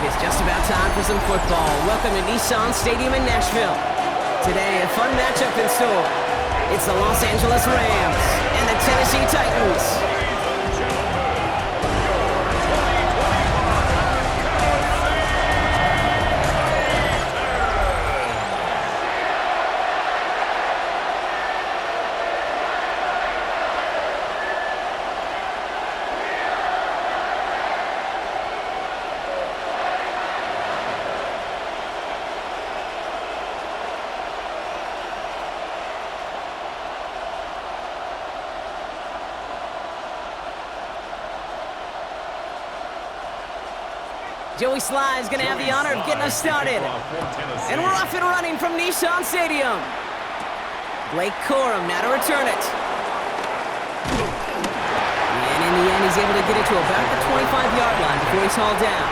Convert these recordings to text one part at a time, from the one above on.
It's just about time for some football. Welcome to Nissan Stadium in Nashville. Today, a fun matchup in store. It's the Los Angeles Rams and the Tennessee Titans. Joey Sly is going to have the honor of getting us started. And we're off and running from Nissan Stadium. Blake Corum now to return it. And in the end, he's able to get it to about the 25-yard line before he's hauled down.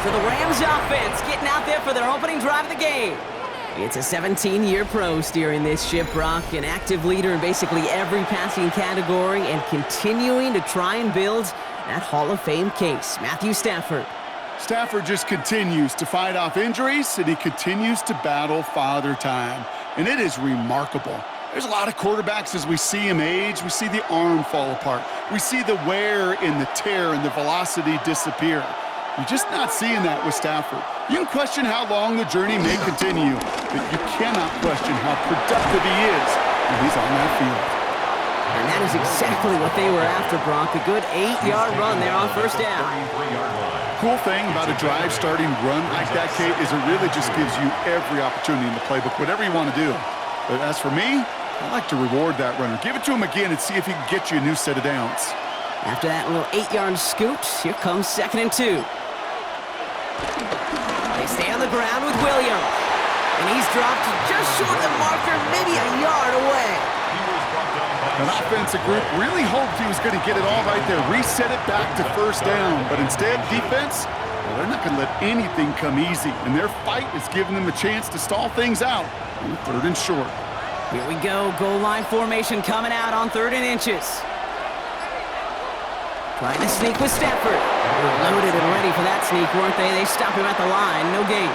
So the Rams offense getting out there for their opening drive of the game. It's a 17-year pro steering this ship, Brock, an active leader in basically every passing category and continuing to try and build that Hall of Fame case. Matthew Stafford. Stafford just continues to fight off injuries, and he continues to battle Father Time. And it is remarkable. There's a lot of quarterbacks as we see him age. We see the arm fall apart. We see the wear and the tear and the velocity disappear. You're just not seeing that with Stafford. You can question how long the journey may continue, but you cannot question how productive he is when he's on that field. And that is exactly what they were after, Brock. A good 8-yard run there on first down. Cool thing about a drive starting run like that, Kate, is it really just gives you every opportunity in the playbook, whatever you want to do. But as for me, I like to reward that runner. Give it to him again and see if he can get you a new set of downs. After that little 8-yard scoot, here comes 2nd and 2. They stay on the ground with Williams. And he's dropped just short of the marker, maybe a yard away. An offensive group really hoped he was going to get it all right there, reset it back to first down. But instead, defense, well, they're not going to let anything come easy. And their fight is giving them a chance to stall things out on 3rd and short. Here we go, goal line formation coming out on 3rd and inches. Trying to sneak with Stafford. They were loaded and ready for that sneak, weren't they? They stop him at the line, no gain.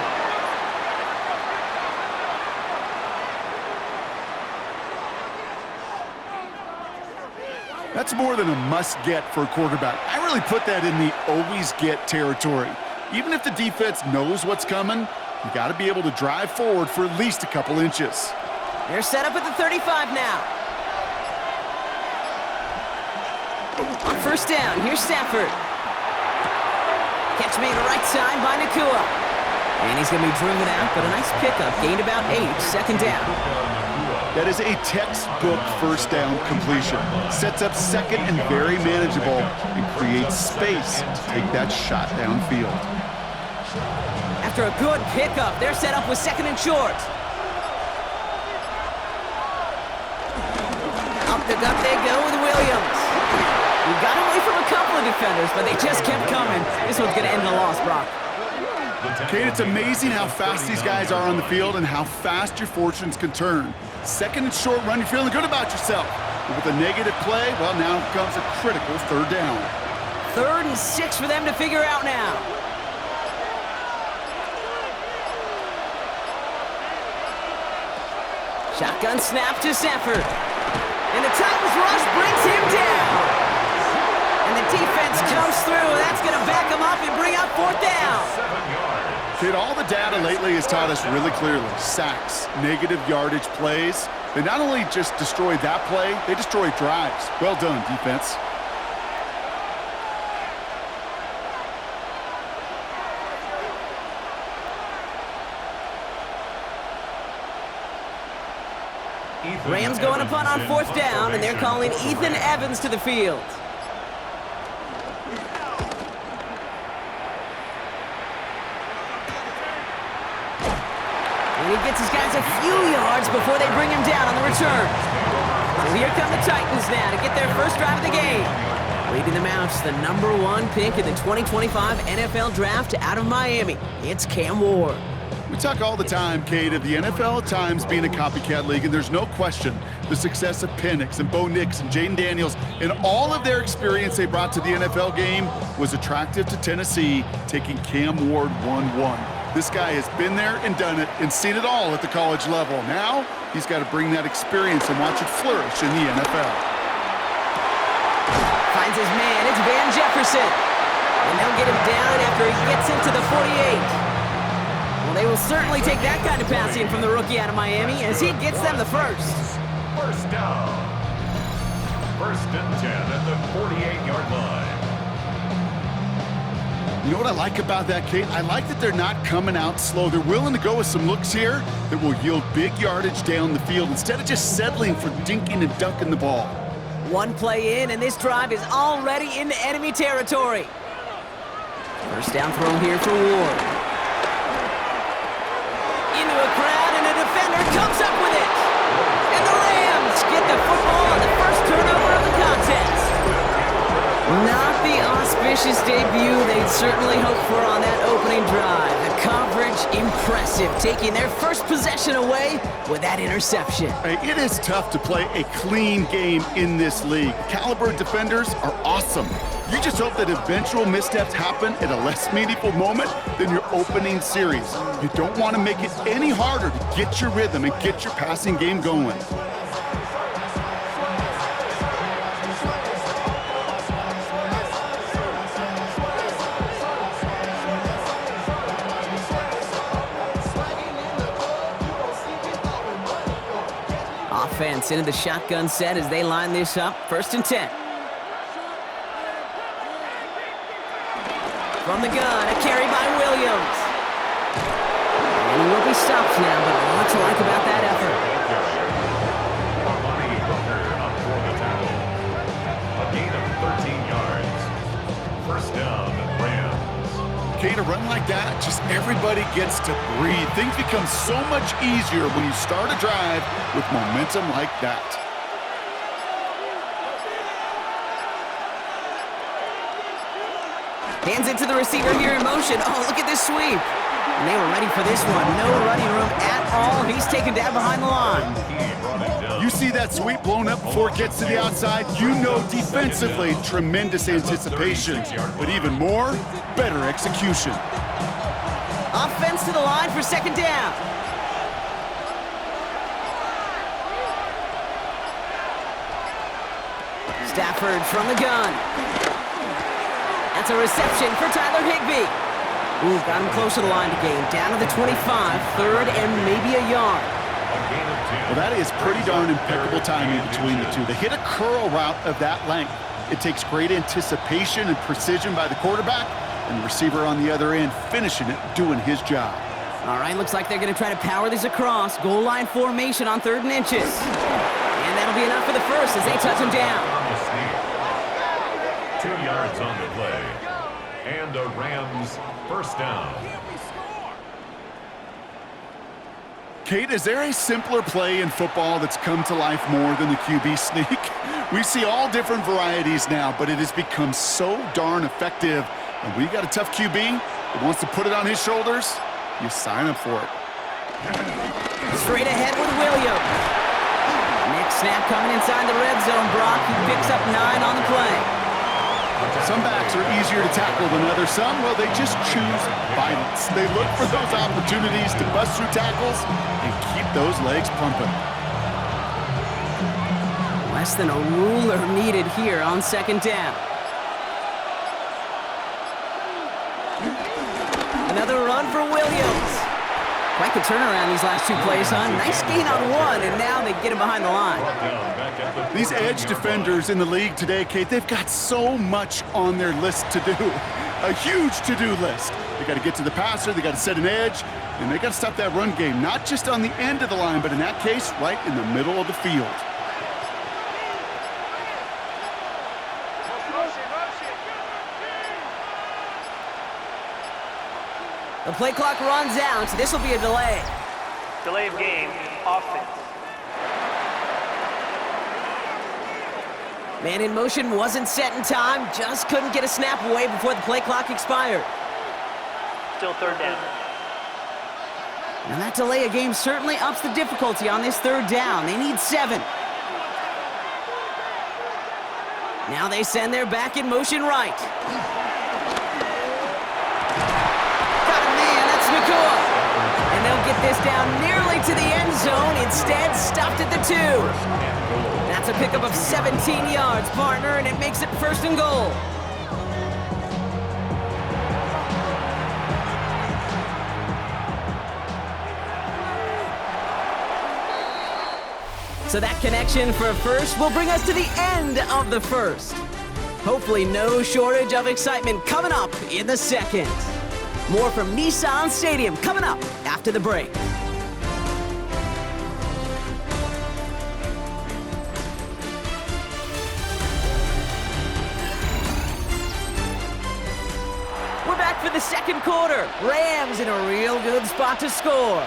That's more than a must-get for a quarterback. I really put that in the always-get territory. Even if the defense knows what's coming, you got to be able to drive forward for at least a couple inches. They're set up at the 35 now. On first down, here's Stafford. Catch made right side by Nakua. And he's going to be driven out, but a nice pickup. Gained about 8, 2nd down. That is a textbook first down completion. Sets up 2nd and very manageable and creates space to take that shot downfield. After a good pickup, they're set up with 2nd and short. Up the gut they go with Williams. We got away from a couple of defenders, but they just kept coming. This one's going to end the loss, Brock. Kate, it's amazing how fast these guys are on the field and how fast your fortunes can turn. 2nd and short run, you're feeling good about yourself. But with a negative play, well, now comes a critical 3rd down. 3rd and 6 for them to figure out now. Shotgun snap to Stafford. And the Titans rush brings him down. And the defense comes through. That's going to back him up and bring up 4th down. Kid, all the data lately has taught us really clearly. Sacks, negative yardage plays. They not only just destroy that play, they destroy drives. Well done, defense. Rams going to punt on 4th down, and they're calling Ethan Evans to the field. And he gets his guys a few yards before they bring him down on the return. So here come the Titans now to get their first drive of the game. Leading them out, the #1 pick in the 2025 NFL Draft out of Miami. It's Cam Ward. We talk all the time, Kate, of the NFL at times being a copycat league, and there's no question the success of Penix and Bo Nix and Jaden Daniels and all of their experience they brought to the NFL game was attractive to Tennessee, taking Cam Ward 1-1. This guy has been there and done it and seen it all at the college level. Now, he's got to bring that experience and watch it flourish in the NFL. Finds his man, it's Van Jefferson. And they'll get him down after he gets into the 48. Well, they will certainly take that kind of passing from the rookie out of Miami as he gets them the first. First down. First and 10 at the 48-yard line. You know what I like about that, Kate? I like that they're not coming out slow. They're willing to go with some looks here that will yield big yardage down the field instead of just settling for dinking and dunking the ball. One play in, and this drive is already into enemy territory. First down throw here for Ward. Into a crowd, and a defender comes up with it. And the Rams get the football on the first turnover of the contest. Not the auspicious debut they'd certainly hoped for on that opening drive. The coverage impressive, taking their first possession away with that interception. Hey, it is tough to play a clean game in this league. Caliber defenders are awesome. You just hope that eventual missteps happen at a less meaningful moment than your opening series. You don't want to make it any harder to get your rhythm and get your passing game going. Offense into the shotgun set as they line this up. First and 10. From the gun, a carry by Williams. And he will be stopped now, but a lot to like about that effort. Up for the tackle. A gain of 13 yards. First down, Rams. Kate, a run like that, just everybody gets to breathe. Things become so much easier when you start a drive with momentum like that. Hands it to the receiver here in motion. Oh, look at this sweep. And they were ready for this one. No running room at all. He's taken down behind the line. You see that sweep blown up before it gets to the outside. You know defensively, tremendous anticipation. But even more, better execution. Offense to the line for second down. Stafford from the gun. That's a reception for Tyler Higbee. Ooh, got him close to the line to gain. Down to the 25, third and maybe a yard. Well, that is pretty darn impeccable timing between the two. They hit a curl route of that length. It takes great anticipation and precision by the quarterback, and the receiver on the other end finishing it, doing his job. All right, looks like they're going to try to power this across. Goal line formation on 3rd and inches. And that'll be enough for the first as they touch him down. 2 yards on the play. And a Rams first down. Kate, is there a simpler play in football that's come to life more than the QB sneak? We see all different varieties now, but it has become so darn effective. And when you got a tough QB that wants to put it on his shoulders, you sign up for it. Straight ahead with Williams. Next snap coming inside the red zone. Brock, he picks up 9 on the play. Some backs are easier to tackle than others. Some, well, they just choose violence. They look for those opportunities to bust through tackles and keep those legs pumping. Less than a ruler needed here on second down. Another run for Williams. Quite the turnaround these last 2 plays, huh? Nice gain on 1, and now they get him behind the line. These edge defenders in the league today, Kate, they've got so much on their list to do. A huge to-do list. They got to get to the passer, they got to set an edge, and they got to stop that run game, not just on the end of the line, but in that case, right in the middle of the field. The play clock runs out. This will be a delay. Delay of game, offense. Man in motion wasn't set in time. Just couldn't get a snap away before the play clock expired. Still 3rd down. And that delay of game certainly ups the difficulty on this third down. They need 7. Now they send their back in motion right. Got a man, that's Nakua. And they'll get this down nearly to the end zone. Instead, stopped at the 2. That's a pickup of 17 yards, partner, and it makes it 1st and goal. So that connection for a first will bring us to the end of the first. Hopefully no shortage of excitement coming up in the second. More from Nissan Stadium coming up after the break. We're back for the second quarter. Rams in a real good spot to score.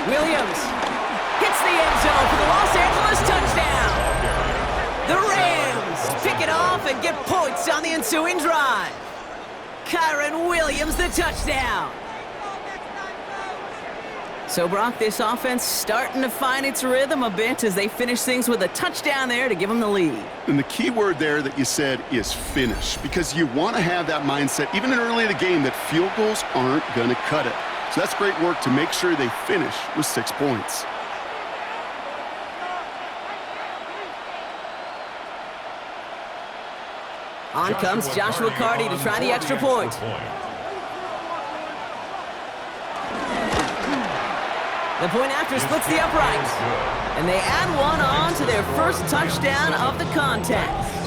Williams hits the end zone for the Los Angeles touchdown. The Rams pick it off and get points on the ensuing drive. Kyron Williams, the touchdown. So, Brock, this offense starting to find its rhythm a bit as they finish things with a touchdown there to give them the lead. And the key word there that you said is finish, because you want to have that mindset, even in early in the game, that field goals aren't going to cut it. So that's great work to make sure they finish with 6 points. On comes Joshua Carty to try the extra point. The point after splits the upright. And they add one on to their first touchdown of the contest.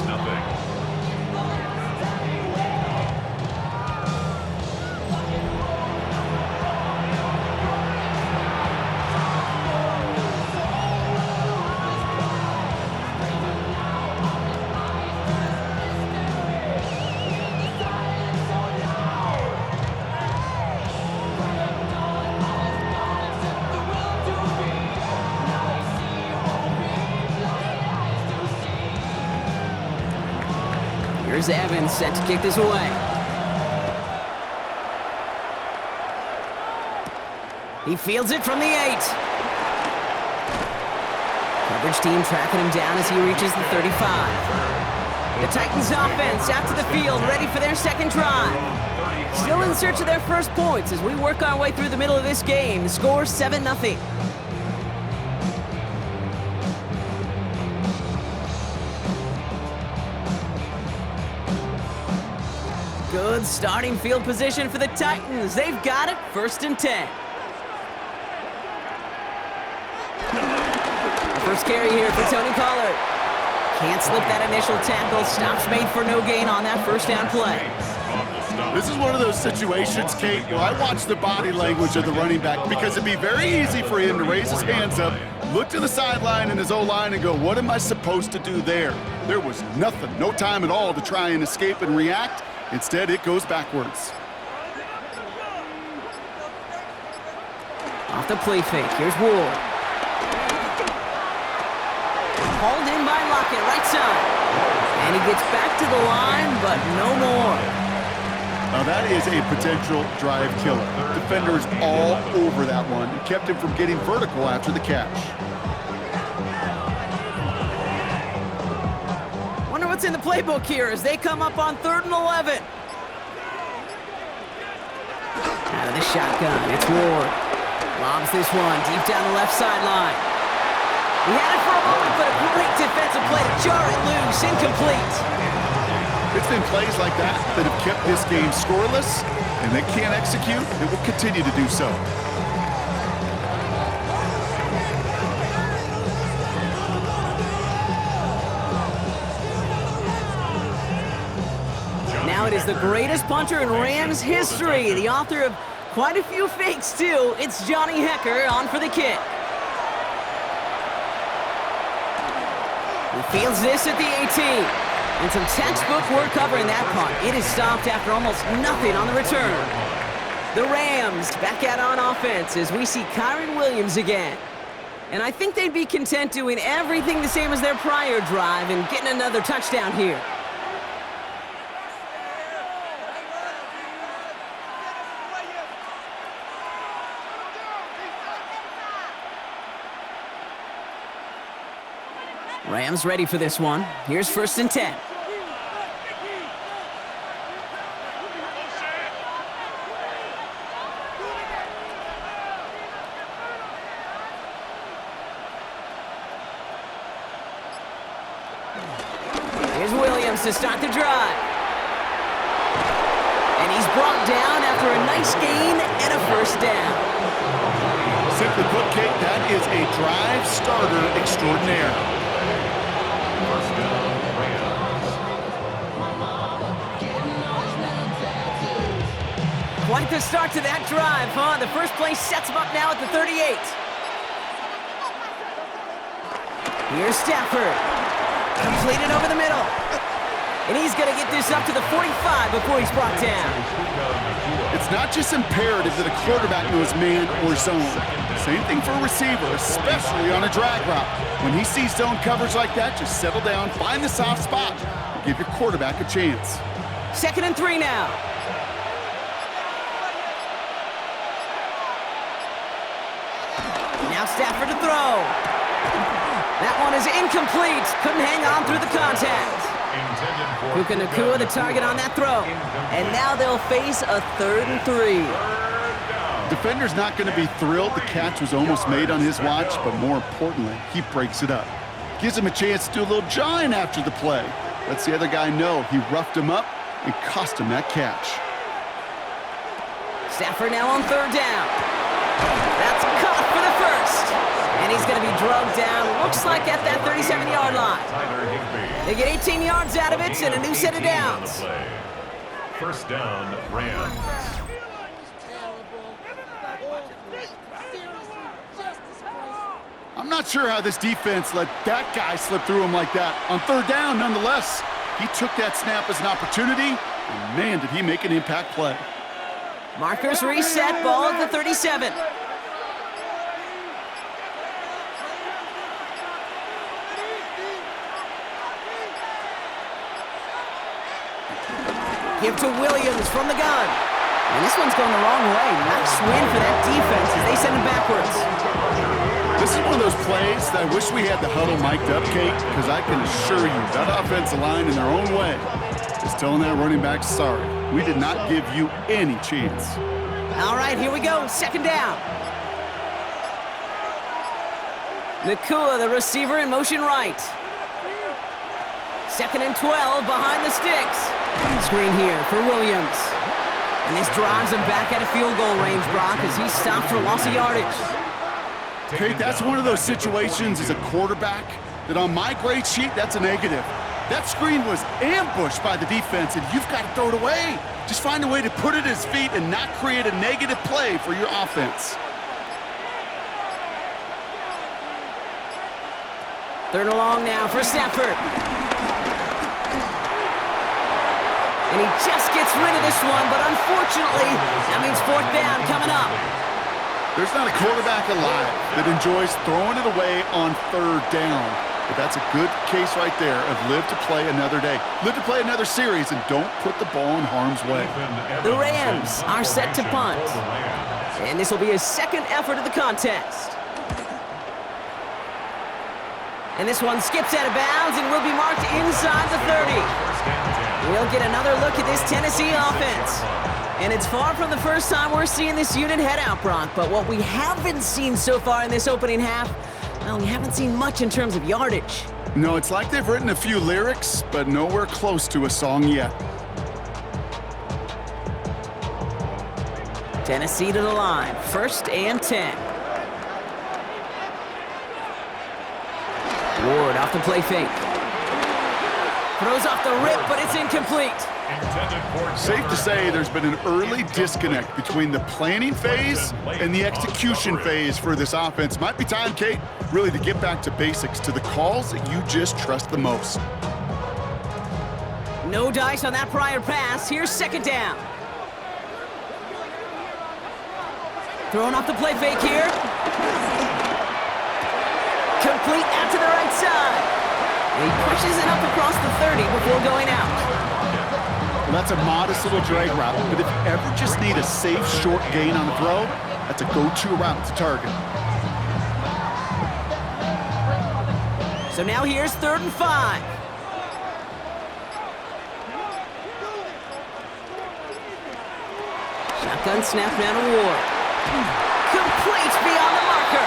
Here's Evans set to kick this away. He fields it from the 8. Coverage team tracking him down as he reaches the 35. The Titans offense out to the field, ready for their second drive. Still in search of their first points as we work our way through the middle of this game. The score 7-0. Good starting field position for the Titans. They've got it, 1st and 10. First carry here for Tony Pollard. Can't slip that initial tackle. Stops made for no gain on that first down play. This is one of those situations, Kate, where I watch the body language of the running back, because it'd be very easy for him to raise his hands up, look to the sideline in his O-line and go, what am I supposed to do there? There was nothing, no time at all to try and escape and react. Instead, it goes backwards. Off the play fake, here's Ward. Hauled in by Lockett, right side. And he gets back to the line, but no more. Now that is a potential drive killer. Defenders all over that one. It kept him from getting vertical after the catch. Wonder what's in the playbook here as they come up on 3rd and 11. Out of the shotgun, it's Ward. Lobs this one deep down the left sideline. He had it for a moment, but a great defensive play to jar it loose, incomplete. It's been plays like that that have kept this game scoreless, and they can't execute. It will continue to do so. Now it is the greatest punter in Rams history, the author of quite a few fakes, too. It's Johnny Hekker on for the kick. He fields this at the 18. And some textbook work covering that punt. It is stopped after almost nothing on the return. The Rams back out on offense as we see Kyron Williams again. And I think they'd be content doing everything the same as their prior drive and getting another touchdown here. Rams ready for this one. Here's 1st and 10. Here's Williams to start the drive. And he's brought down after a nice gain and a 1st down. Simply put, Kate, that is a drive starter extraordinaire. 1st down, Rams. Quite the start to that drive, huh? The first play sets him up now at the 38. Here's Stafford. Completed over the middle. And he's going to get this up to the 45 before he's brought down. It's not just imperative that a quarterback knows man or zone. Same thing for a receiver, especially on a drag route. When he sees zone coverage like that, just settle down, find the soft spot, and give your quarterback a chance. 2nd and 3 now. Now Stafford to throw. That one is incomplete. Couldn't hang on through the contact. Puka Nacua the target on that throw. And now they'll face a 3rd and 3. Defender's not going to be thrilled the catch was almost made on his watch, but more importantly, he breaks it up. Gives him a chance to do a little jawing after the play. Lets the other guy know he roughed him up and cost him that catch. Stafford now on 3rd down. That's caught for the 1st. And he's going to be drugged down, looks like at that 37-yard line. They get 18 yards out of it and a new set of downs. 1st down, Rams. I'm not sure how this defense let that guy slip through him like that. On 3rd down, nonetheless, he took that snap as an opportunity, and man, did he make an impact play. Markers reset, ball at the 37. Give to Williams from the gun. And this one's going the wrong way. Nice win for that defense as they send him backwards. This is one of those plays that I wish we had the huddle mic'd up, Kate, because I can assure you that offensive line in their own way is telling that running back, sorry, we did not give you any chance. All right, here we go. 2nd down. Nacua, the receiver, in motion right. 2nd and 12 behind the sticks. Screen here for Williams. And this drives him back at a field goal range, Brock, as he stopped for loss of yardage. Kate, that's one of those situations as a quarterback that on my grade sheet, that's a negative. That screen was ambushed by the defense, and you've got to throw it away. Just find a way to put it at his feet and not create a negative play for your offense. 3rd and long now for Stafford. And he just gets rid of this one, but unfortunately, that means 4th down coming up. There's not a quarterback alive that enjoys throwing it away on 3rd down. But that's a good case right there of live to play another day. Live to play another series and don't put the ball in harm's way. The Rams are set to punt. And this will be his 2nd effort of the contest. And this one skips out of bounds and will be marked inside the 30. We'll get another look at this Tennessee offense. And it's far from the first time we're seeing this unit head out, Brock. But what we haven't seen so far in this opening half, well, we haven't seen much in terms of yardage. No, it's like they've written a few lyrics, but nowhere close to a song yet. Tennessee to the line, 1st and 10. Ward off the play fake. Throws off the rip, but it's incomplete. Safe to say there's been an early disconnect between the planning phase and the execution phase for this offense. Might be time, Kate, really to get back to basics, to the calls that you just trust the most. No dice on that prior pass. Here's 2nd down. Throwing off the play fake here. Complete out to the right side. And he pushes it up across the 30 before going out. Well, that's a modest little drag route, but if you ever just need a safe, short gain on the throw, that's a go-to route to target. So now here's 3rd and 5. Shotgun snap now to Ward. Complete beyond the marker.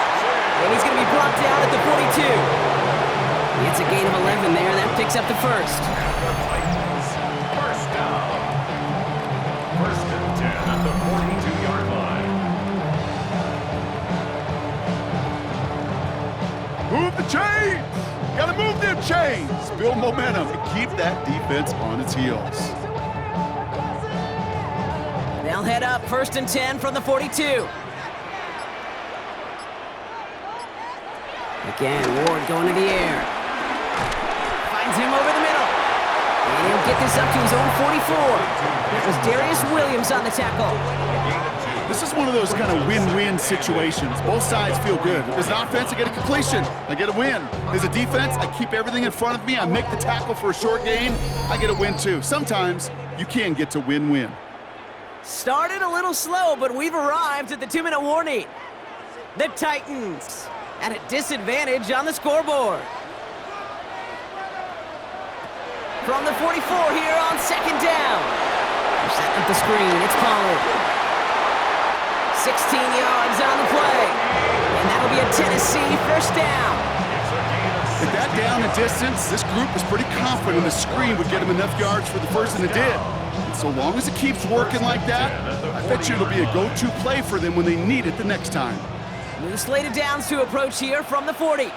And he's going to be brought down at the 42. It's a gain of 11 there. That picks up the first. First down. 1st and 10 at the 42-yard line. Move the chains! Gotta move them chains! Build momentum and keep that defense on its heels. They'll head up 1st and 10 from the 42. Again, Ward going to the air. Finds him over the middle. And he'll get this up to his own 44. That was Darius Williams on the tackle. This is one of those kind of win-win situations. Both sides feel good. As an offense, I get a completion. I get a win. As a defense, I keep everything in front of me. I make the tackle for a short gain. I get a win too. Sometimes you can get to win-win. Started a little slow, but we've arrived at the 2-minute warning. The Titans at a disadvantage on the scoreboard. From the 44 here on 2nd down. They're setting up the screen. It's Pollard. 16 yards on the play. And that'll be a Tennessee 1st down. At that down and distance, this group was pretty confident the screen would get them enough yards for the first, and it did. And so long as it keeps working like that, I bet you it'll be a go-to play for them when they need it the next time. New slated downs to approach here from the 40.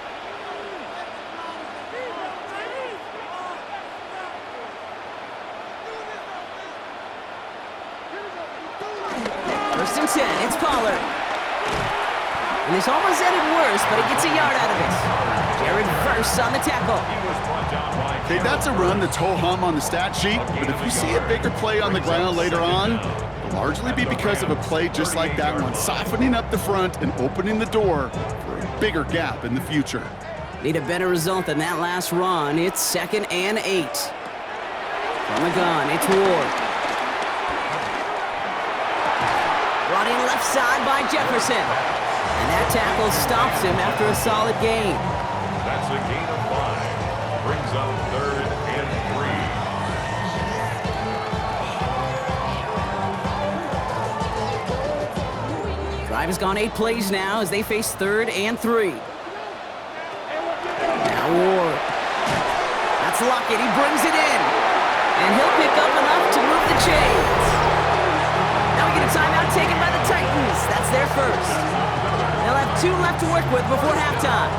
First and 10, it's Pollard. And this almost ended worse, but he gets a yard out of it. Jared Verse on the tackle. Okay, that's a run that's ho-hum on the stat sheet, but if you see a bigger play on the ground later on, it'll largely be because of a play just like that one, softening up the front and opening the door for a bigger gap in the future. Need a better result than that last run. It's 2nd and 8. From the gun, it's Ward. Brought in left side by Jefferson. And that tackle stops him after a solid gain. That's a gain of 5. Brings up 3rd and 3. Drive has gone 8 plays now as they face 3rd and 3. Now Ward. That's Lockett. He brings it in. And he'll pick up enough to move the chains. Now we get a timeout taken by the Titans. That's their first. They'll have 2 left to work with before halftime.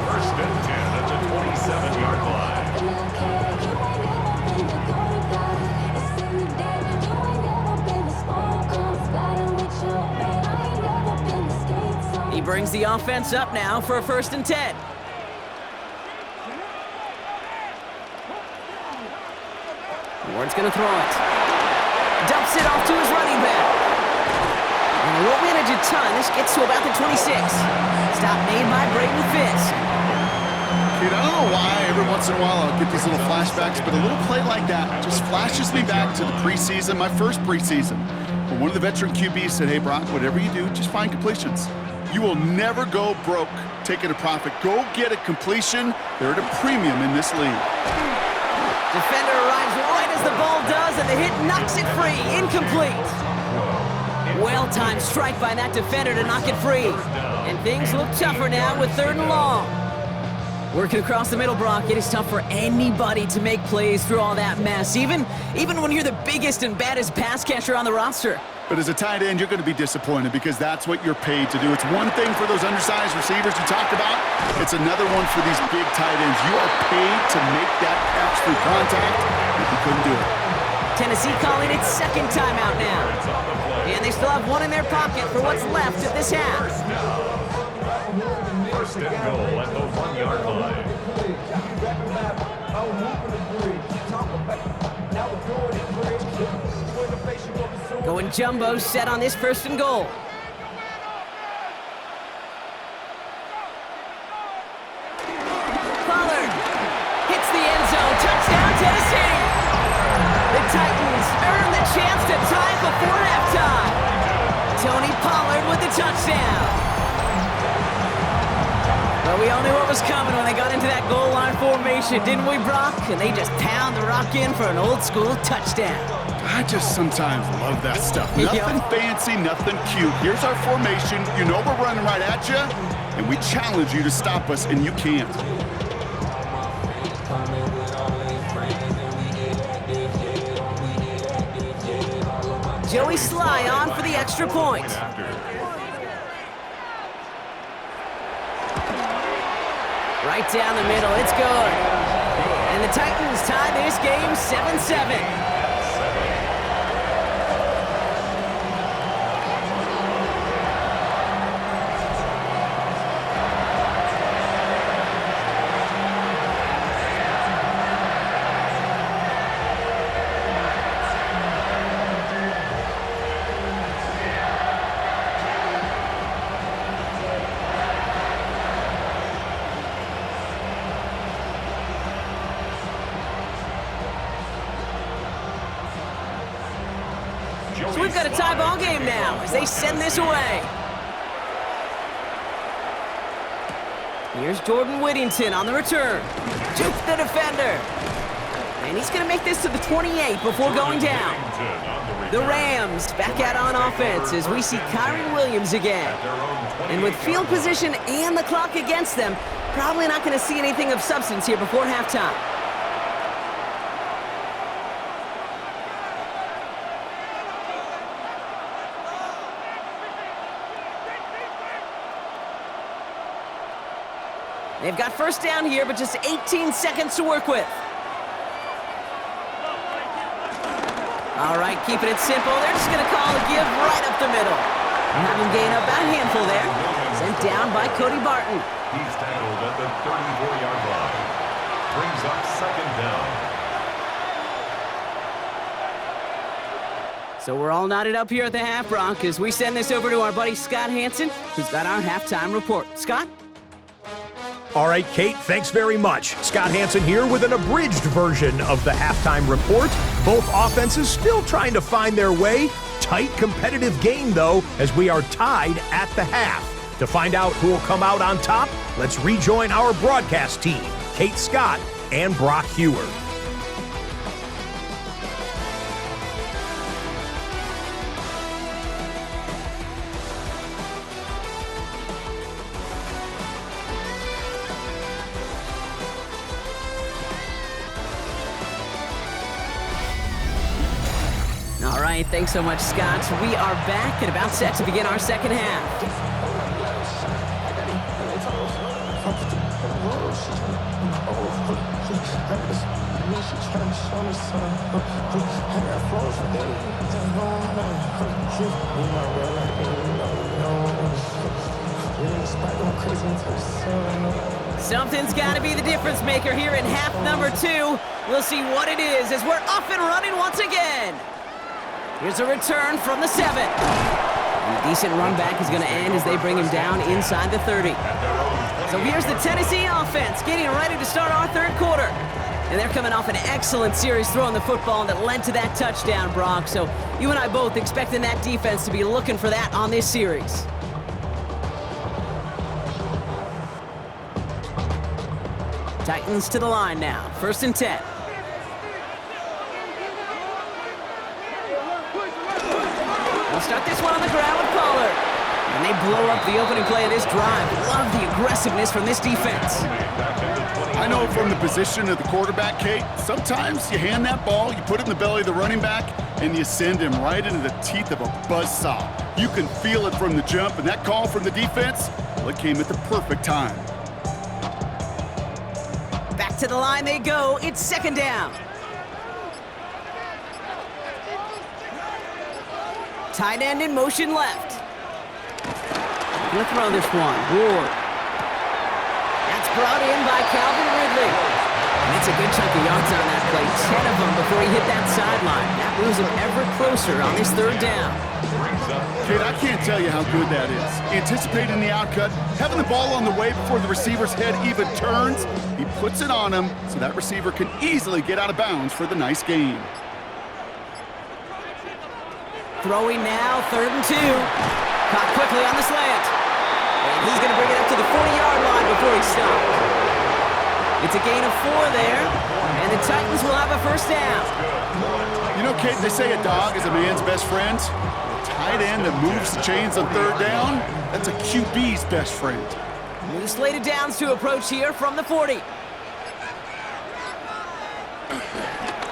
1st and 10 at the 27-yard line. He brings the offense up now for a 1st and 10. Ward's gonna throw it. Dumps it off to his running back. And he won't manage a ton. This gets to about the 26. Stop made by Braden Fisk. Kid, I don't know why every once in a while I'll get these little flashbacks, but a little play like that just flashes me back to the preseason, my first preseason. When one of the veteran QBs said, hey, Brock, whatever you do, just find completions. You will never go broke taking a profit. Go get a completion. They're at a premium in this league. Defender arrives right as the ball does, and the hit knocks it free. Incomplete. Well-timed strike by that defender to knock it free. And things look tougher now with 3rd and long. Working across the middle, Brock, it is tough for anybody to make plays through all that mess, even when you're the biggest and baddest pass catcher on the roster. But as a tight end, you're going to be disappointed because that's what you're paid to do. It's one thing for those undersized receivers you talked about. It's another one for these big tight ends. You are paid to make that catch through contact, but you couldn't do it. Tennessee calling its 2nd timeout now. And they still have 1 in their pocket for what's left of this half. 1st and goal at the 1-yard line. Going jumbo set on this 1st and goal. Pollard hits the end zone. Touchdown, Tennessee! The Titans earn the chance to tie it before halftime. Tony Pollard with the touchdown. Well, we all knew what was coming when they got into that goal line formation, didn't we, Brock? And they just pound the rock in for an old-school touchdown. I just sometimes love that stuff. Yep. Nothing fancy, nothing cute. Here's our formation. You know we're running right at you, and we challenge you to stop us, and you can't. Joey Sly on for the extra point. Right down the middle, it's good. And the Titans tie this game 7-7. So we've got a tie ball game now as they send this away. Here's Jordan Whittington on the return. Juke the defender. And he's going to make this to the 28 before going down. The Rams back out on offense as we see Kyron Williams again. And with field position and the clock against them, probably not going to see anything of substance here before halftime. They've got first down here, but just 18 seconds to work with. All right, keeping it simple. They're just going to call a give right up the middle. And have him gain about a handful there. Sent down by Cody Barton. He's tackled at the 34-yard line. Brings up second down. So we're all knotted up here at the half, Bronc, as we send this over to our buddy Scott Hansen, who's got our halftime report. Scott? All right, Kate, thanks very much. Scott Hansen here with an abridged version of the halftime report. Both offenses still trying to find their way. Tight, competitive game, though, as we are tied at the half. To find out who will come out on top, let's rejoin our broadcast team, Kate Scott and Brock Hewer. All right, thanks so much, Scott. We are back and about set to begin our second half. Something's got to be the difference maker here in half number 2. We'll see what it is as we're off and running once again. Here's a return from the 7. And a decent run back is going to end as they bring him down inside the 30. So here's the Tennessee offense getting ready to start our third quarter. And they're coming off an excellent series throwing the football that led to that touchdown, Brock. So you and I both expecting that defense to be looking for that on this series. Titans to the line now. 1st and 10. We'll start this one on the ground with Pollard. And they blow up the opening play of this drive. Love the aggressiveness from this defense. I know from the position of the quarterback, Kate, sometimes you hand that ball, you put it in the belly of the running back, and you send him right into the teeth of a buzzsaw. You can feel it from the jump, and that call from the defense, well, it came at the perfect time. Back to the line they go. It's 2nd down. Tight end in motion left. Gonna throw this one. Ward. That's brought in by Calvin Ridley. And it's a good chunk of yards on that play. 10 of them before he hit that sideline. That moves him ever closer on this 3rd down. Kid, I can't tell you how good that is. Anticipating the outcut, having the ball on the way before the receiver's head even turns, he puts it on him so that receiver can easily get out of bounds for the nice gain. Throwing now, 3rd and 2. Caught quickly on the slant. And he's going to bring it up to the 40-yard line before he stopped. It's a gain of 4 there, and the Titans will have a first down. You know, Kate, they say a dog is a man's best friend. A tight end that moves the chains on third down, that's a QB's best friend. New slated downs to approach here from the 40.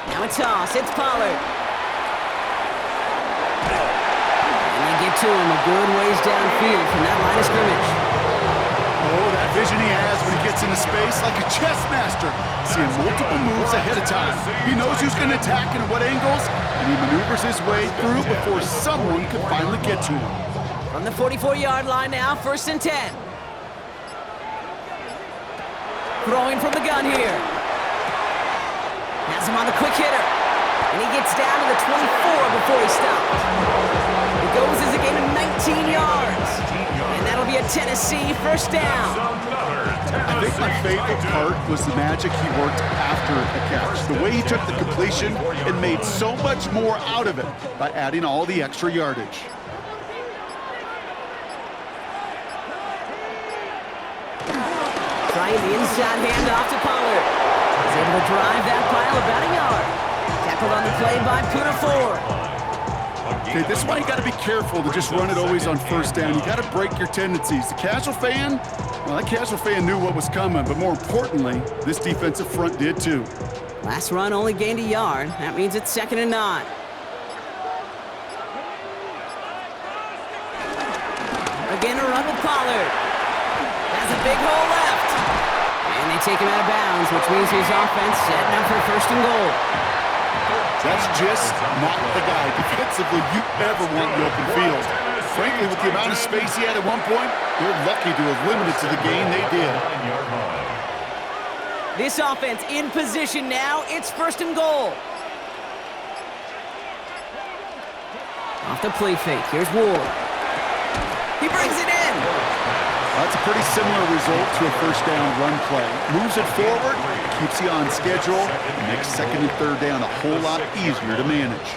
Now a toss. It's Pollard. And they get to him a good ways downfield from that line of scrimmage. Oh, that vision he has when he gets into space like a chess master, seeing multiple moves ahead of time. He knows who's going to attack and at what angles, and he maneuvers his way through before someone can finally get to him. From the 44-yard line now, 1st and 10. Throwing from the gun here. Has him on the quick hitter. And he gets down to the 24 before he stops. It goes as a gain of 19 yards. And that'll be a Tennessee first down. I think my favorite part was the magic he worked after the catch. The way he took the completion and made so much more out of it by adding all the extra yardage. Trying the inside handoff to Pollard. He's able to drive that pile about a yard. Tackled on the play by Puna Ford. Okay, this is why you got to be careful to just run it always on first down. You got to break your tendencies. The casual fan, well, that casual fan knew what was coming, but more importantly, this defensive front did too. Last run only gained a yard. That means it's 2nd and 9. Again, a run with Pollard. Has a big hole left. And they take him out of bounds, which means his offense setting up for 1st and goal. That's just not the guy defensively you ever want in the open field. Frankly, with the amount of space he had at one point, they're lucky to have limited to the gain they did. This offense in position now. It's 1st and goal. Off the play fake. Here's Ward. He brings it in. That's a pretty similar result to a first down run play. Moves it forward, keeps you on schedule, and makes 2nd and 3rd down a whole lot easier to manage.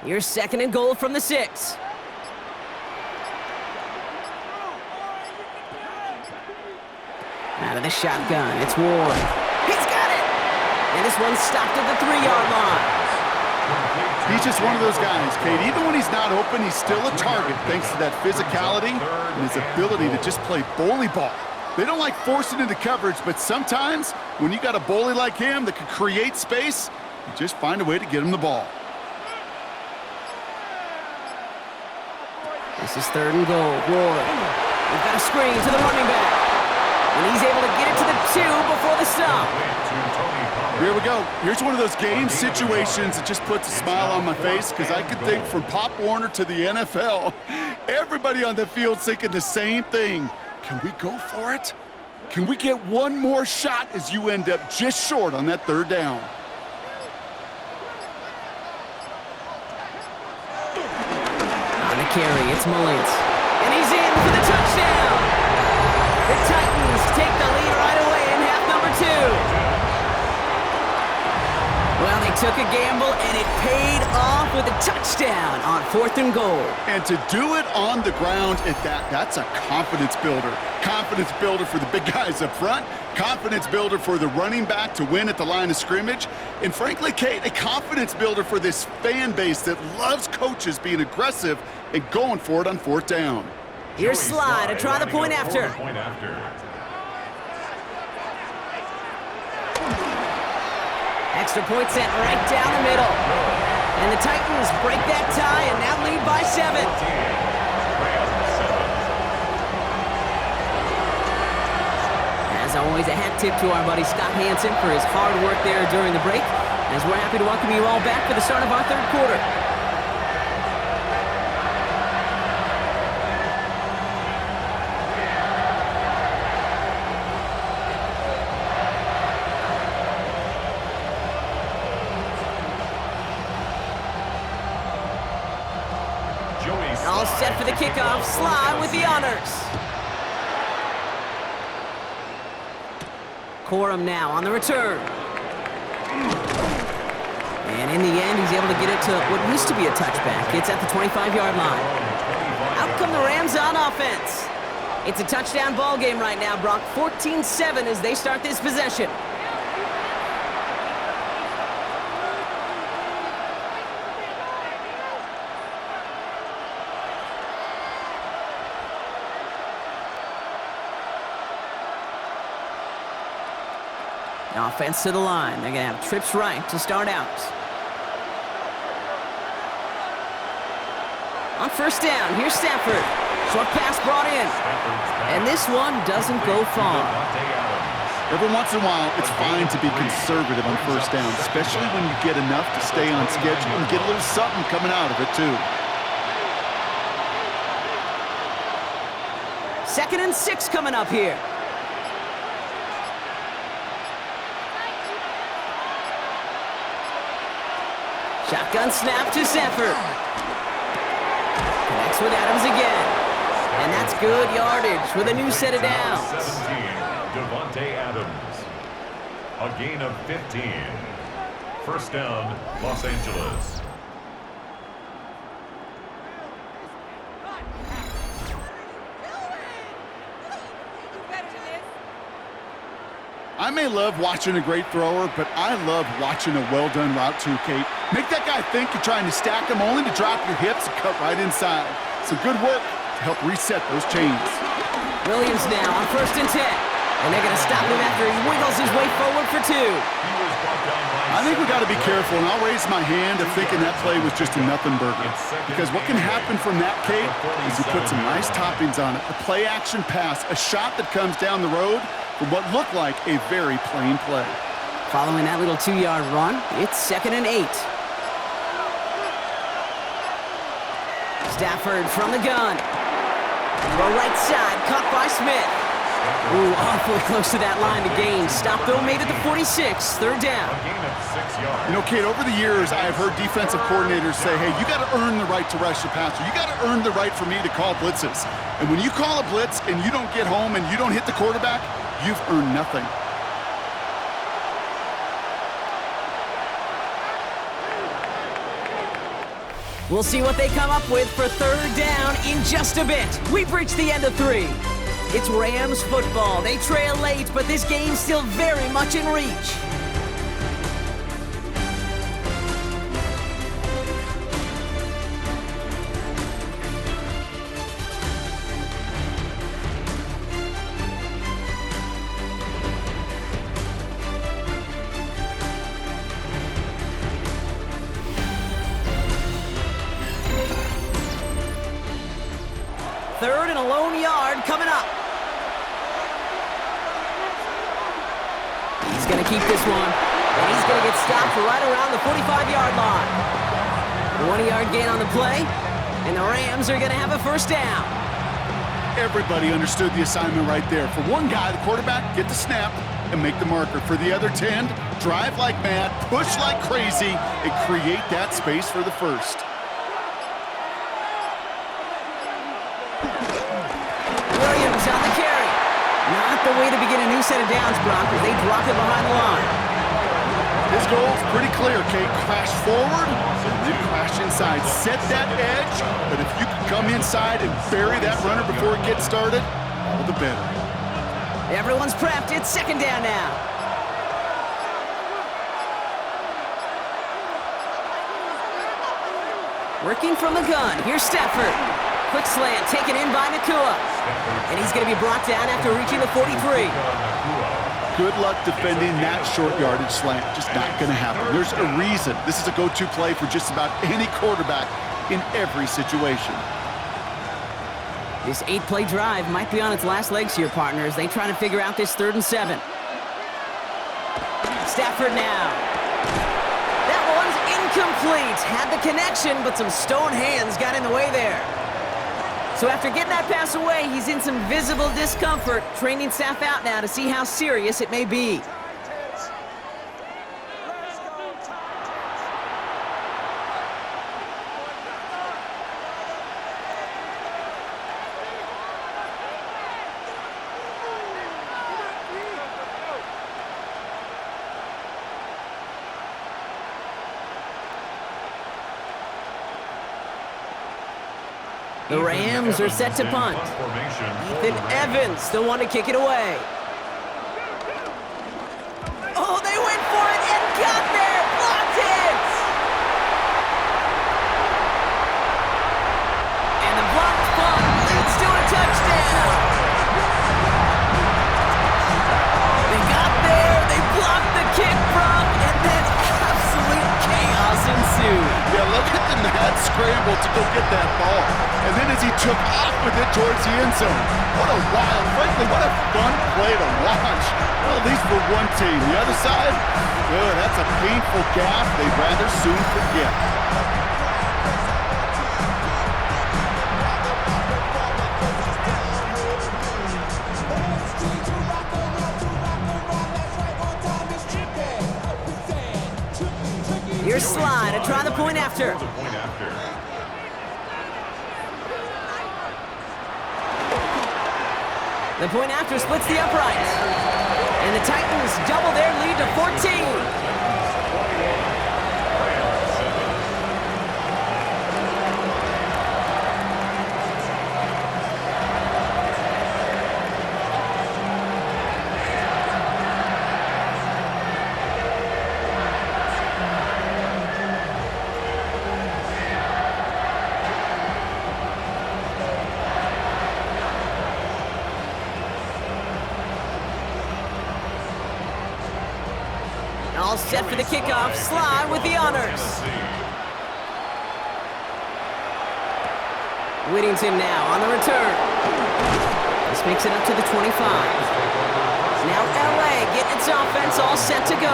Here's 2nd and goal from the 6. Out of the shotgun, it's Ward. He's got it! And this one's stopped at the 3-yard line. He's just one of those guys, Kate. Even when he's not open, he's still a target thanks to that physicality and his ability to just play bully ball. They don't like forcing into coverage, but sometimes when you got a bully like him that can create space, you just find a way to get him the ball. This is 3rd and goal. Ward. We've got a screen to the running back. And he's able to get it to the 2 before the stop. Here we go. Here's one of those game situations that just puts a smile on my face because I could think from Pop Warner to the NFL, everybody on the field thinking the same thing. Can we go for it? Can we get one more shot as you end up just short on that 3rd down? On the carry, it's Mullins. And he's in for the touchdown. The Titans take the lead right away in half number 2. Well, they took a gamble, and it paid off with a touchdown on 4th and goal. And to do it on the ground at that's a confidence builder. Confidence builder for the big guys up front. Confidence builder for the running back to win at the line of scrimmage. And frankly, Kate, a confidence builder for this fan base that loves coaches being aggressive and going for it on 4th down. Here's Sly to try the point after. Extra point sent right down the middle. And the Titans break that tie and now lead by 7. As always, a hat tip to our buddy Scott Hansen for his hard work there during the break, as we're happy to welcome you all back for the start of our 3rd quarter. All set for the kickoff. Sly with the honors. Corum now on the return. And in the end, he's able to get it to what used to be a touchback. It's at the 25-yard line. Out come the Rams on offense. It's a touchdown ball game right now, Brock. 14-7 as they start this possession. Offense to the line. They're going to have trips right to start out. On first down, here's Stafford. Short pass brought in. And this one doesn't go far. Every once in a while, it's fine to be conservative on first down, especially when you get enough to stay on schedule and get a little something coming out of it, too. 2nd and 6 coming up here. Shotgun snap to Stafford. Connects with Adams again. And that's good yardage with a new set of downs. 17, Devontae Adams. A gain of 15. First down, Los Angeles. I may love watching a great thrower, but I love watching a well-done route too, Kate. Make that guy think you're trying to stack him only to drop your hips and cut right inside. Some good work to help reset those chains. Williams now on 1st and 10. And they're going to stop him after he wiggles his way forward for 2. I think we got to be careful, and I'll raise my hand of thinking that play was just a nothing burger. Because what can happen from that, Kate, is you put some nice toppings on it. A play-action pass, a shot that comes down the road for what looked like a very plain play. Following that little 2-yard run, it's 2nd and 8. Stafford from the gun. Throw right side, caught by Smith. Ooh, awfully close to that line to gain. Stop though, made it to 46, 3rd down. A gain of 6 yards. You know, Kate, over the years, I have heard defensive coordinators say, hey, you got to earn the right to rush the passer. You got to earn the right for me to call blitzes. And when you call a blitz and you don't get home and you don't hit the quarterback, you've earned nothing. We'll see what they come up with for 3rd down in just a bit. We've reached the end of 3. It's Rams football. They trail late, but this game's still very much in reach. Third and a lone yard coming up. He's going to keep this one, and he's going to get stopped right around the 45-yard line. 1-yard gain on the play, and the Rams are going to have a 1st down. Everybody understood the assignment right there. For one guy, the quarterback, get the snap and make the marker. For the other 10, drive like mad, push like crazy, and create that space for the 1st. Williams on the carry. Not the way to begin a new set of downs, Brock, as they drop it behind the line. His goal's pretty clear, Kate. Crash forward, and then crash inside. Set that edge, but if you can come inside and bury that runner before it gets started, all the better. Everyone's prepped. It's 2nd down now. Working from the gun. Here's Stafford. Quick slant taken in by Nakua. And he's going to be brought down after reaching the 43. Good luck defending that short yardage slant. Just not going to happen. There's a reason. This is a go-to play for just about any quarterback in every situation. This 8-play drive might be on its last legs here, partners. They try to figure out this 3rd and 7. Stafford now. That one's incomplete. Had the connection, but some stone hands got in the way there. So after getting that pass away, he's in some visible discomfort. Training staff out now to see how serious it may be. The Rams are set to punt. Ethan Evans, the one to kick it away. Oh, they went for it and got there! Blocked it! And the blocked punt leads to a touchdown! They got there, they blocked the kick from, and then absolute chaos ensued. Yeah, look at the mad scramble to go get that ball. And then as he took off with it towards the end zone. What a wild, frankly, what a fun play to watch. Well, at least for one team. The other side, oh, that's a painful gaffe they'd rather soon forget. Here's Sly to try the point after. The point after splits the uprights. And the Titans double their lead to 14. All set for the kickoff. Sly with the honors. Whittington now on the return. This makes it up to the 25. Now LA getting its offense all set to go.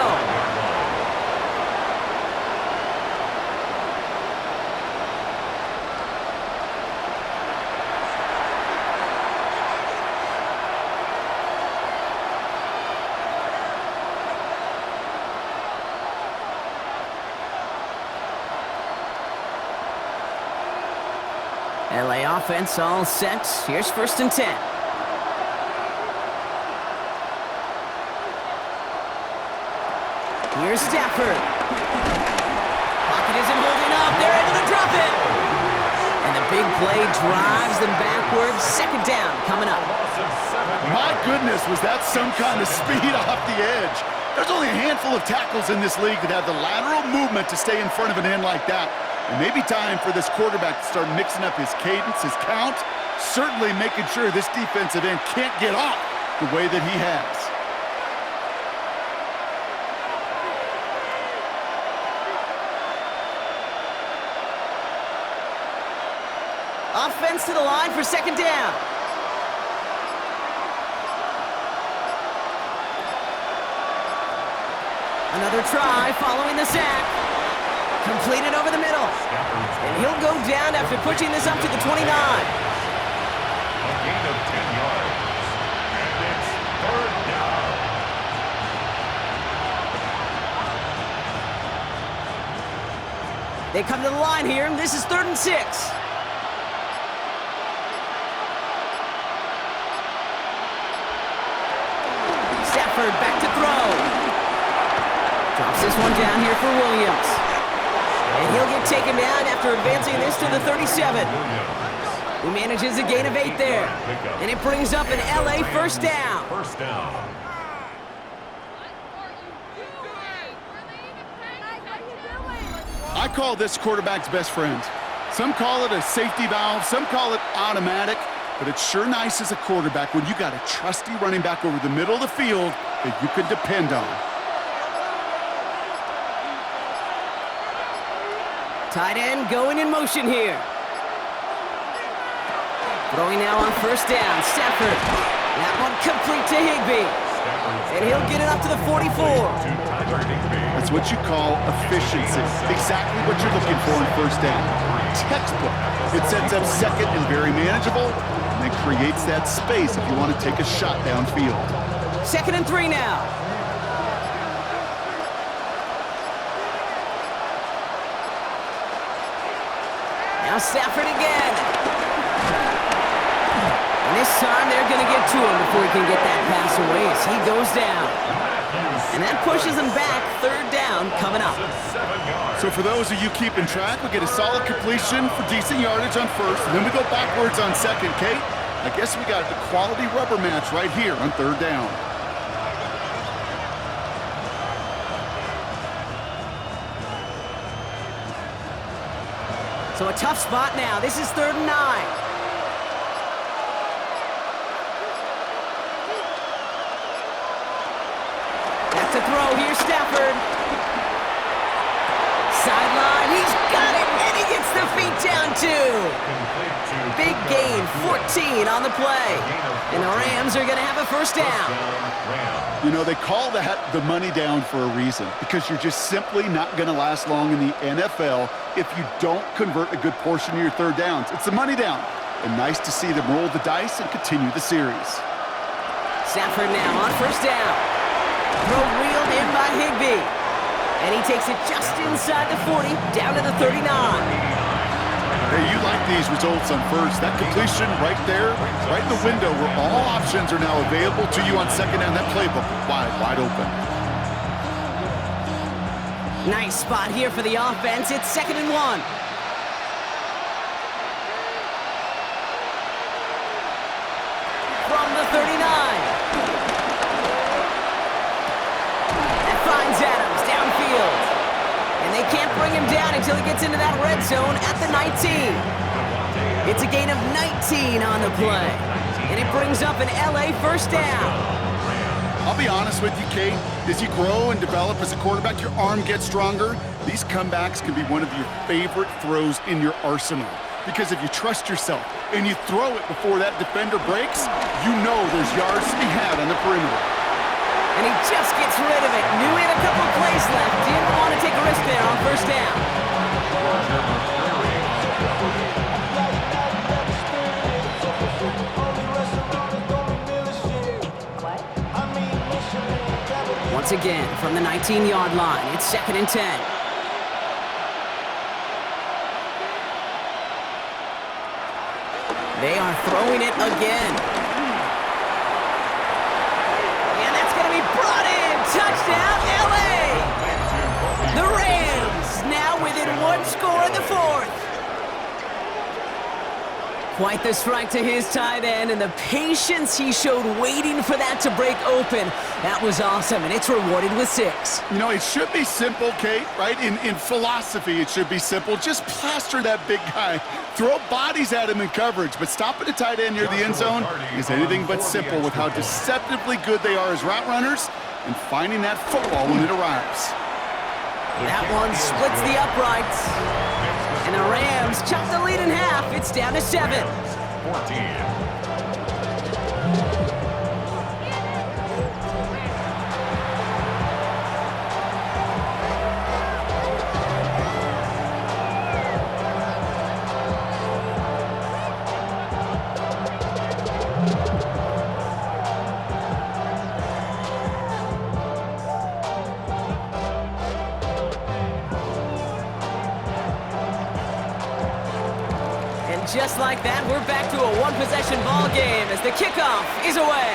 LA offense all set. Here's 1st and 10. Here's Stafford. Pocket isn't holding up. They're able to drop it. And the big play drives them backwards. 2nd down coming up. My goodness, was that some kind of speed off the edge. There's only a handful of tackles in this league that have the lateral movement to stay in front of an end like that. And maybe time for this quarterback to start mixing up his cadence, his count, certainly making sure this defensive end can't get off the way that he has. Offense to the line for 2nd down. Another try following the sack. Completed over the middle. And he'll go down after pushing this up to the 29. A gain of 10 yards. And it's 3rd down. They come to the line here, and this is 3rd and 6. Stafford back to throw. Drops this one down here for Williams. And he'll get taken down after advancing this to the 37. He manages a gain of 8 there. And it brings up an LA 1st down. 1st down. I call this quarterback's best friend. Some call it a safety valve, some call it automatic, but it's sure nice as a quarterback when you got a trusty running back over the middle of the field that you can depend on. Tight end going in motion here. Throwing now on 1st down. Stafford. That one complete to Higbee. And he'll get it up to the 44. That's what you call efficiency. Exactly what you're looking for in 1st down. Textbook. It sets up 2nd and very manageable, and then creates that space if you want to take a shot downfield. 2nd and 3 now. Now Stafford again. And this time they're going to get to him before he can get that pass away as he goes down. And that pushes him back. Third down coming up. So for those of you keeping track, we get a solid completion for decent yardage on first, and then we go backwards on second, Kate. I guess we got a quality rubber match right here on third down. So a tough spot now. This is 3rd and 9. That's a throw. Here's Stafford. Sideline. He's got it, and he gets the feet down too. Big gain, 14 on the play. And the Rams are going to have a first down. You know, they call that the money down for a reason, because you're just simply not going to last long in the NFL if you don't convert a good portion of your third downs. It's the money down. And nice to see them roll the dice and continue the series. Stafford now on first down. Throw reeled in by Higbee. And he takes it just inside the 40, down to the 39. Hey, you like these results on first. That completion right there, right in the window where all options are now available to you on second down. That playbook wide open. Nice spot here for the offense. It's 2nd and 1. From the 39. That finds Adams downfield. And they can't bring him down until he gets into that red zone at the 19. It's a gain of 19 on the play. And it brings up an LA first down. I'll be honest with you, Kate. As you grow and develop as a quarterback, your arm gets stronger. These comebacks can be one of your favorite throws in your arsenal. Because if you trust yourself and you throw it before that defender breaks, you know there's yards to be had on the perimeter. And he just gets rid of it. Knew he had a couple of plays left. Didn't want to take a risk there on first down. Once again, from the 19-yard line, it's 2nd and 10. They are throwing it again. And that's going to be brought in. Touchdown, LA! The Rams now within 1 score in the 4th. Quite the strike to his tight end, and the patience he showed waiting for that to break open. That was awesome, and it's rewarded with 6. You know, it should be simple, Kate, right? In philosophy, it should be simple. Just plaster that big guy. Throw bodies at him in coverage, but stopping a tight end near the end zone is anything but simple with how deceptively good they are as route runners and finding that football when it arrives. That one splits the uprights. And the Rams chop the lead in half. It's down to 7. 14. Just like that, we're back to a one-possession ball game as the kickoff is away.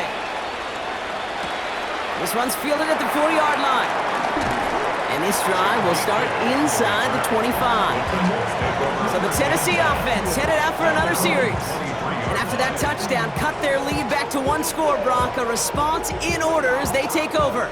This one's fielded at the 4-yard line. And this drive will start inside the 25. So the Tennessee offense headed out for another series. And after that touchdown, cut their lead back to 1 score, Brock. A response in order as they take over.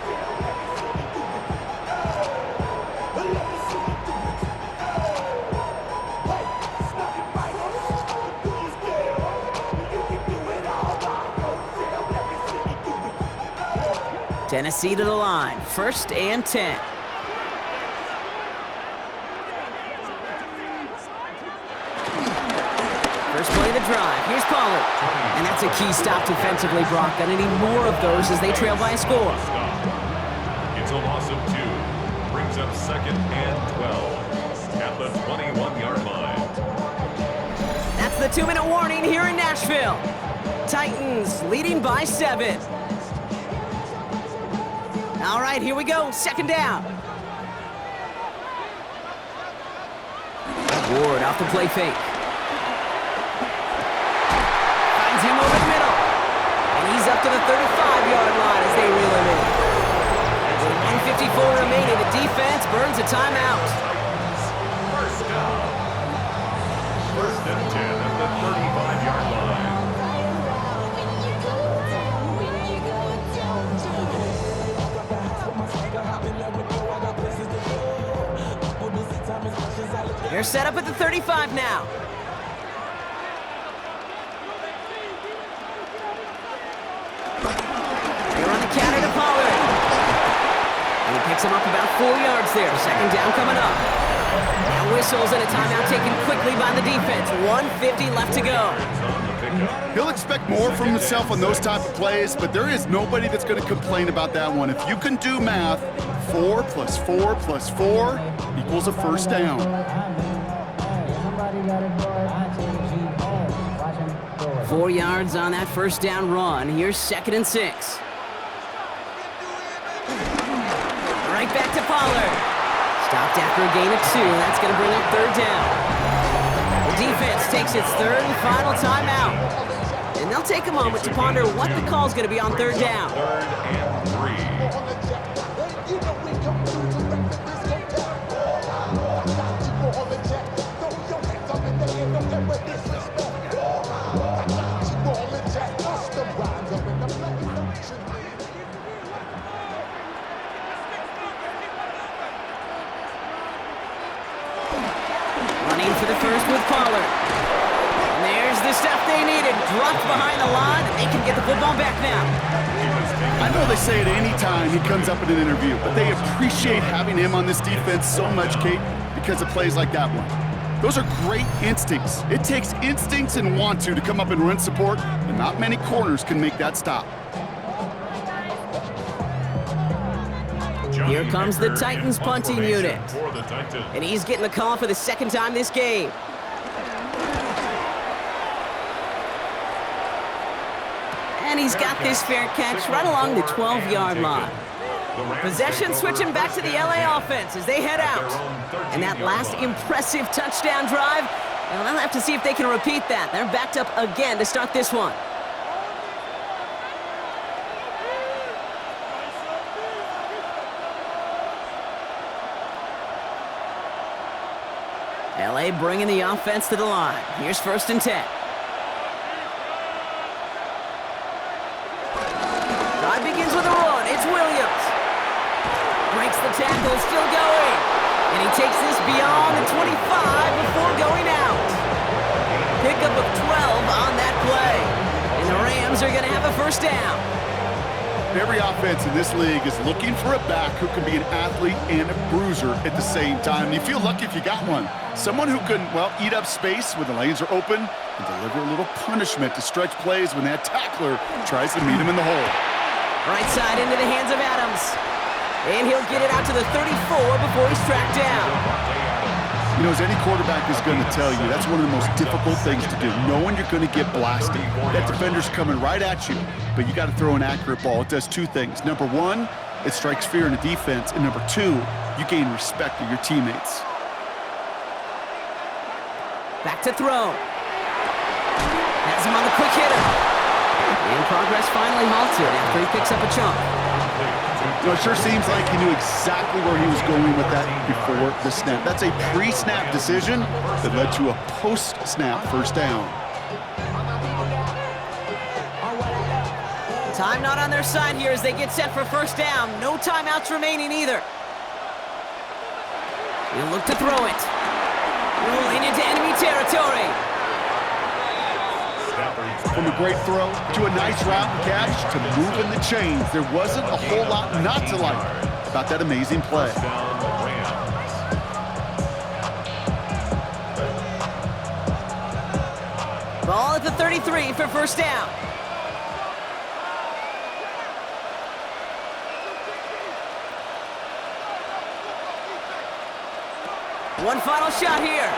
Tennessee to the line, 1st and 10. First play of the drive, here's Pollard. And that's a key stop defensively, Brock. Gonna need more of those as they trail by a score. It's a loss of 2. Brings up 2nd and 12 at the 21-yard line. That's the 2-minute warning here in Nashville. Titans leading by 7. All right, here we go. 2nd down. Ward off the play fake. Finds him over the middle. a timeout. First down. First and 10 at the 35-yard line. They're set up at the 35 now. They run the counter to Pollard. And he picks him up about 4 yards there. Second down coming up. Now whistles and a timeout taken quickly by the defense. 1:50 left to go. He'll expect more from himself on those type of plays, but there is nobody that's going to complain about that one. If you can do math, 4 + 4 + 4 equals a first down. 4 yards on that first down run. Here's 2nd and 6. Right back to Pollard. Stopped after a gain of 2. That's going to bring up 3rd down. The defense takes its 3rd and final timeout. And they'll take a moment to ponder what the call's going to be on 3rd down. 3rd and 3. Running for the first with Pollard. And there's the stuff they needed. Dropped behind the line, and they can get the football back now. I know they say it any time he comes up in an interview, but they appreciate having him on this defense so much, Kate, because of plays like that one. Those are great instincts. It takes instincts and want to come up and run support, and not many corners can make that stop. Here comes the Titans punting unit. And he's getting the call for the 2nd time this game. And he's got this fair catch right along the 12-yard line. Possession switching back to the LA offense as they head out. And that last impressive touchdown drive, well, they'll have to see if they can repeat that. They're backed up again to start this one. LA bringing the offense to the line. Here's 1st and 10. Drive begins with a run. It's Williams. Breaks the tackle, still going. And he takes this beyond the 25 before going out. Pickup of 12 on that play. And the Rams are going to have a 1st down. Every offense in this league is looking for a back who can be an athlete and a bruiser at the same time. You feel lucky if you got one. Someone who can, well, eat up space when the lanes are open and deliver a little punishment to stretch plays when that tackler tries to meet him in the hole. Right side into the hands of Adams. And he'll get it out to the 34 before he's tracked down. You know, as any quarterback is going to tell you, that's one of the most difficult things to do, knowing you're going to get blasted. That defender's coming right at you, but you got to throw an accurate ball. It does 2 things. Number 1, it strikes fear in the defense, and number 2, you gain respect of your teammates. Back to throw. Has him on the quick hitter. And progress finally halted after he picks up a chunk. You know, it sure seems like he knew exactly where he was going with that before the snap. That's a pre-snap decision that led to a post-snap 1st down. Time not on their side here as they get set for 1st down. No timeouts remaining either. He'll look to throw it. Rolling into enemy territory. From a great throw to a nice route and catch to moving the chains. There wasn't a whole lot not to like about that amazing play. Ball at the 33 for 1st down. One final shot here.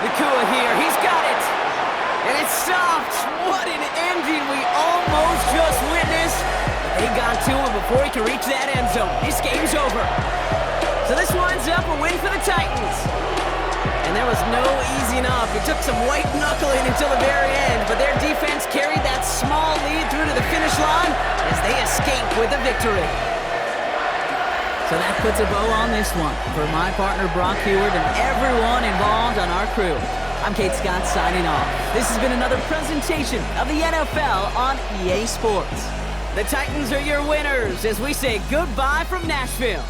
Nakua here, he's got it. And it's stopped. What an ending we almost just witnessed. But they got to him before he could reach that end zone. This game's over. So this winds up a win for the Titans. And there was no easing up. It took some white knuckling until the very end, but their defense carried that small lead through to the finish line as they escape with a victory. So that puts a bow on this one. For my partner Brock Heward and everyone involved on our crew, I'm Kate Scott signing off. This has been another presentation of the NFL on EA Sports. The Titans are your winners as we say goodbye from Nashville.